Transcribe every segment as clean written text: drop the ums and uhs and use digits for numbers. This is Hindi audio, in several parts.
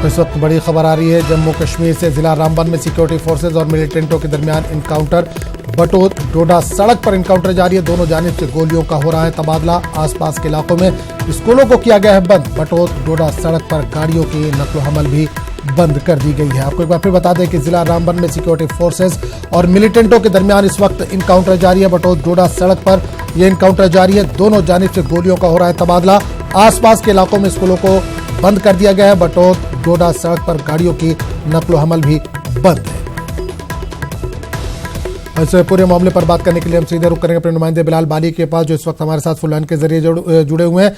इस वक्त बड़ी खबर आ रही है जम्मू कश्मीर से। जिला रामबन में सिक्योरिटी फोर्सेज और मिलिटेंटों के दरमियान इनकाउंटर। बटोत डोडा सड़क पर इनकाउंटर जारी है। दोनों जानिब से गोलियों का हो रहा है तबादला। आसपास के इलाकों में स्कूलों को किया गया है बंद। बटोत डोडा सड़क पर गाड़ियों की नकलो हमल भी बंद कर दी गई है। आपको एक बार फिर बता दें कि जिला रामबन में सिक्योरिटी फोर्सेज और मिलिटेंटों के दरमियान इस वक्त इनकाउंटर जारी है। बटोत डोडा सड़क पर यह इनकाउंटर जारी है। दोनों जानिब से गोलियों का हो रहा है तबादला। आसपास के इलाकों में स्कूलों को बंद कर दिया गया है। बटोत डोडा सड़क पर गाड़ियों की नकलो हमल भी बंद है। इस पूरे मामले पर बात करने के लिए हम सीधे रुक करेंगे अपने नुमाइंदे बिलाल बाली के पास, जो इस वक्त हमारे साथ फोन लाइन के जरिए जुड़े हुए हैं।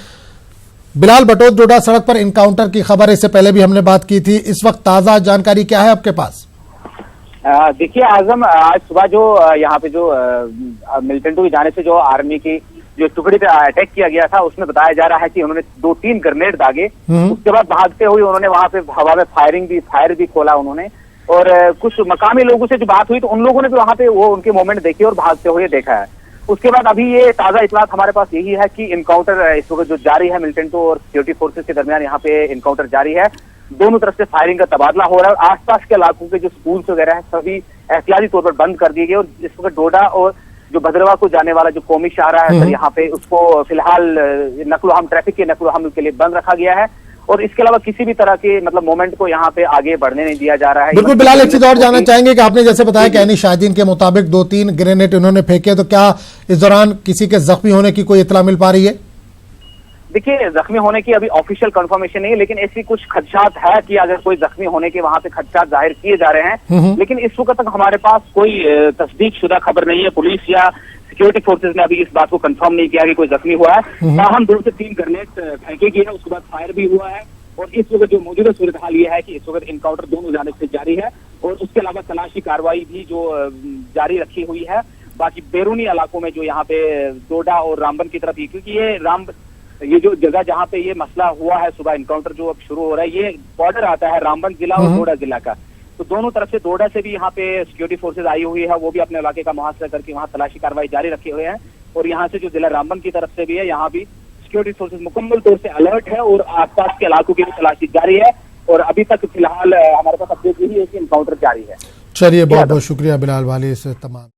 बिलाल, बटोत डोडा सड़क पर इनकाउंटर की खबर इससे पहले भी हमने बात की थी, इस वक्त ताजा जानकारी क्या है आपके पास? देखिए आजम, आज सुबह जो यहाँ पे जो मिलिटेंटों की जाने से जो आर्मी की जो टुकड़ी पे अटैक किया गया था, उसमें बताया जा रहा है कि उन्होंने 2-3 ग्रेनेड दागे। उसके बाद भागते हुए उन्होंने वहां पे हवा में फायर भी खोला उन्होंने। और कुछ मकामी लोगों से जो बात हुई तो उन लोगों ने भी वहां पे वो उनके मोमेंट देखे और भागते हुए देखा है। उसके बाद अभी ये ताजा इतलात हमारे पास यही है कि इनकाउंटर इस वक्त जो जारी है मिलिटेंटों और सिक्योरिटी फोर्सेज के दरमियान यहाँ पे इनकाउंटर जारी है। दोनों तरफ से फायरिंग का तबादला हो रहा है। आसपास के इलाकों के जो स्कूल्स वगैरह है सभी एहतियाती तौर पर बंद कर दिए गए। और इस वक्त डोडा और जो भद्रवा को जाने वाला जो कौमी शाहरा है सर, यहाँ पे उसको फिलहाल ट्रैफिक के नकलो हम के लिए बंद रखा गया है। और इसके अलावा किसी भी तरह के मोमेंट को यहाँ पे आगे बढ़ने नहीं दिया जा रहा है। बिल्कुल बिलाल, एक चीज और जानना चाहेंगे कि आपने जैसे बताया कि शाहिदीन के मुताबिक 2-3 ग्रेनेड उन्होंने फेंके, तो क्या इस दौरान किसी के जख्मी होने की कोई इत्तला मिल पा रही है? देखिए, जख्मी होने की अभी ऑफिशियल कंफर्मेशन नहीं है, लेकिन ऐसी कुछ खदशात है कि अगर कोई जख्मी होने के वहां पे खदशात जाहिर किए जा रहे हैं। लेकिन इस वक्त तक हमारे पास कोई तस्दीक शुदा खबर नहीं है। पुलिस या सिक्योरिटी फोर्सेज ने अभी इस बात को कंफर्म नहीं किया कि कोई जख्मी हुआ है। ताहम 2 से 3 ग्रेनेड फेंके गए हैं, उसके बाद फायर भी हुआ है। और इस वक्त जो मौजूदा सूरत हाल ये है कि इस वक्त इनकाउंटर दोनों जानिब से जारी है। और उसके अलावा तलाशी कार्रवाई भी जो जारी रखी हुई है बाकी बैरूनी इलाकों में, जो यहाँ पे डोडा और रामबन की तरफ ही, क्योंकि ये जो जगह जहाँ पे ये मसला हुआ है सुबह इनकाउंटर जो अब शुरू हो रहा है, ये बॉर्डर आता है रामबन जिला और डोडा जिला का। तो दोनों तरफ से, डोडा से भी यहाँ पे सिक्योरिटी फोर्सेज आई हुई है, वो भी अपने इलाके का मुहासरा करके वहाँ तलाशी कार्रवाई जारी रखे हुए हैं। और यहाँ से जो जिला रामबन की तरफ से भी है, यहाँ भी सिक्योरिटी फोर्सेज मुकम्मल तौर से अलर्ट है और आसपास के इलाकों की भी तलाशी जारी है। और अभी तक फिलहाल हमारे पास अपडेट यही है कि इनकाउंटर जारी है। चलिए, बहुत बहुत शुक्रिया बिलाल वाली से तमाम